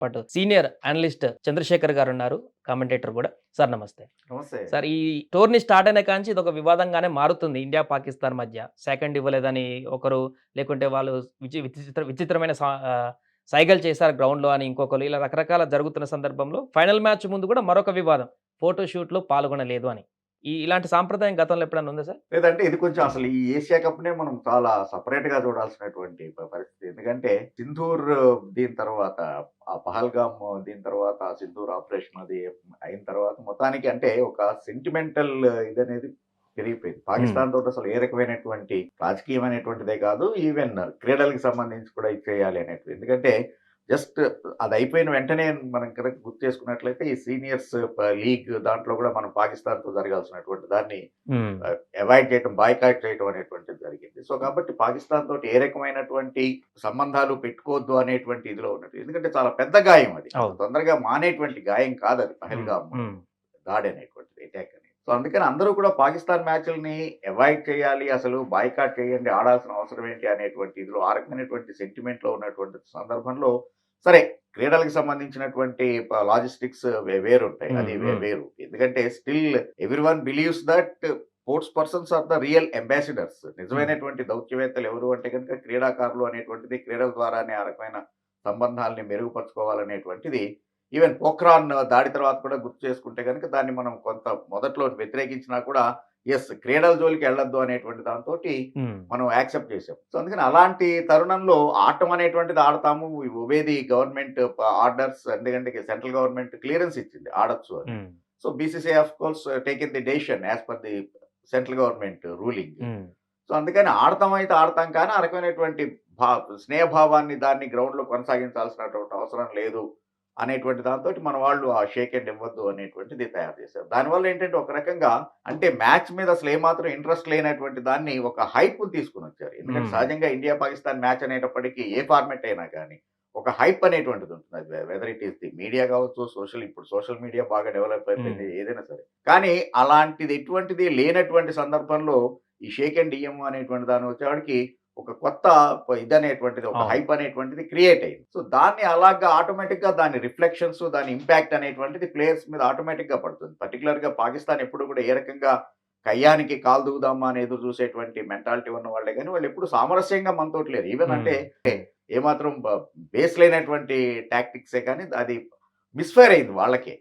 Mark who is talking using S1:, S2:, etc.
S1: But senior analyst Chandrasekhar గారు ఉన్నారు, commentator కూడా. సార్ నమస్తే.
S2: నమస్తే.
S1: సార్, ఈ టోర్నీ స్టార్ట్ అయిన కాంచి ఇది ఒక వివాదంగానే మారుతుంది ఇండియా పాకిస్తాన్ మధ్య. సెకండ్ ఇవ్వలేదని ఒకరు, లేకుంటే వాళ్ళు విచిత్రమైన సైగలు చేశారు గ్రౌండ్‌లో అని ఇంకొకరు, ఇలా రకరకాల జరుగుతున్న సందర్భంలో ఫైనల్ మ్యాచ్ ముందు కూడా మరొక వివాదం. ఫోటో షూట్‌లో పాల్గొనలేదు అని. ఇలాంటి సాంప్రదాయం గతంలో ఎప్పుడైనా ఉందా సార్?
S2: లేదంటే ఇది కొంచెం అసలు ఈ ఏషియా కప్‌నే మనం చాలా సెపరేట్‌గా చూడాల్సినటువంటి పరిస్థితి. ఎందుకంటే సింధూర్ దీని తర్వాత పహల్గామ్ దీని తర్వాత సింధూర్ ఆపరేషన్ అది అయిన తర్వాత మొత్తానికి అంటే ఒక సెంటిమెంటల్ ఇదనేది పెరిగిపోయింది. పాకిస్తాన్ తోటి అసలు ఏ రకమైనటువంటి రాజకీయమైనటువంటిదే కాదు. ఈవెన్ క్రీడలకి సంబంధించి కూడా ఇది చేయాలి అనేటివి. ఎందుకంటే జస్ట్ అది అయిపోయిన వెంటనే మనం కనుక గుర్తు చేసుకున్నట్లయితే ఈ సీనియర్స్ లీగ్ దాంట్లో కూడా మనం పాకిస్తాన్‌తో జరగాల్సినటువంటి దాన్ని అవాయిడ్ చేయటం, బాయ్‌కాట్ చేయటం అనేటువంటిది జరిగింది. సో, కాబట్టి పాకిస్తాన్ తోటి ఏ రకమైనటువంటి సంబంధాలు పెట్టుకోవద్దు అనేటువంటి ఇదిలో ఉన్నది. ఎందుకంటే చాలా పెద్ద గాయం అది. తొందరగా మానేటువంటి గాయం కాదది పహల్గామ్ దాడి అనేటువంటిది, అటాక్ అనేది. సో, అందుకని అందరూ కూడా పాకిస్తాన్ మ్యాచ్‌లని అవాయిడ్ చేయాలి, అసలు బాయ్‌కాట్ చేయండి, ఆడాల్సిన అవసరం ఏంటి అనేటువంటి ఇదిలో ఆ రకమైనటువంటి సెంటిమెంట్‌లో ఉన్నటువంటి సందర్భంలో సరే, క్రీడలకు సంబంధించినటువంటి లాజిస్టిక్స్ వేరుంటాయి. అది వేరు. ఎందుకంటే still everyone believes that sports persons are the real ambassadors. నిజమైనటువంటి దౌత్యవేత్తలు ఎవరు అంటే గనుక క్రీడాకారులు అనేటువంటిది, క్రీడల ద్వారానే ఆ రకమైన సంబంధాలని మెరుగుపరుచుకోవాలనేటువంటిది ఈవెన్ పోఖ్రాన్ దాడి తర్వాత కూడా గుర్తు చేసుకుంటే గనుక దాన్ని మనం కొంత మొదట్లో వ్యతిరేకించినా కూడా క్రీడల జోలికి వెళ్ళొద్దు అనేటువంటి దాంతోటి మనం యాక్సెప్ట్ చేసాం. సో, అందుకని అలాంటి తరుణంలో ఆడటం అనేటువంటిది ఆడతాము. ఒబే ది గవర్నమెంట్ ఆర్డర్స్, ఎందుకంటే సెంట్రల్ గవర్నమెంట్ క్లియరెన్స్ ఇచ్చింది ఆడొచ్చు అని. So, BCCI of course taken the decision as per the central government ruling. So, అందుకని ఆడతాం అయితే ఆడతాం, కానీ ఆ రకమైనటువంటి స్నేహభావాన్ని దాన్ని గ్రౌండ్‌లో కొనసాగించాల్సినటువంటి అవసరం లేదు అనేటువంటి దాంతోటి మన వాళ్ళు ఆ షేక్ హ్యాండ్ ఇవ్వద్దు అనేటువంటిది తయారు చేశారు. దానివల్ల ఏంటంటే ఒక రకంగా అంటే మ్యాచ్ మీద అసలు ఏమాత్రం ఇంట్రెస్ట్ లేనటువంటి దాన్ని ఒక హైప్ తీసుకొనొచ్చారు. ఎందుకంటే సహజంగా ఇండియా పాకిస్తాన్ మ్యాచ్ అనేటప్పటికి ఏ ఫార్మాట్ అయినా కానీ ఒక హైప్ అనేటువంటిది ఉంటుంది. అది whether it is the media కావచ్చు, ఇప్పుడు సోషల్ మీడియా బాగా డెవలప్ అయిపోయింది, ఏదైనా సరే. కానీ అలాంటిది ఎటువంటిది లేనటువంటి సందర్భంలో ఈ షేక్ హ్యాండ్ ఇయ్యము అనేటువంటి దాని వచ్చేవాడికి ఒక కొత్త ఇదనేటువంటిది, ఒక హైప్ అనేటువంటిది క్రియేట్ అయింది. సో, దాన్ని అలాగా ఆటోమేటిక్‌గా దాని రిఫ్లెక్షన్స్, దాని ఇంపాక్ట్ అనేటువంటిది ప్లేయర్స్ మీద ఆటోమేటిక్‌గా పడుతుంది. పర్టిక్యులర్‌గా పాకిస్తాన్ ఎప్పుడు కూడా ఏ రకంగా కయ్యానికి కాలు దువ్వుదామా అని ఎదురు చూసేటువంటి మెంటాలిటీ ఉన్న వాళ్ళే గానీ, వాళ్ళు ఎప్పుడు సామరస్యంగా మనతోటి లేరు. ఈవెన్ అంటే ఏమాత్రం బేస్ లేనటువంటి టాక్టిక్సే కానీ అది మిస్‌ఫైర్ అయింది వాళ్ళకే.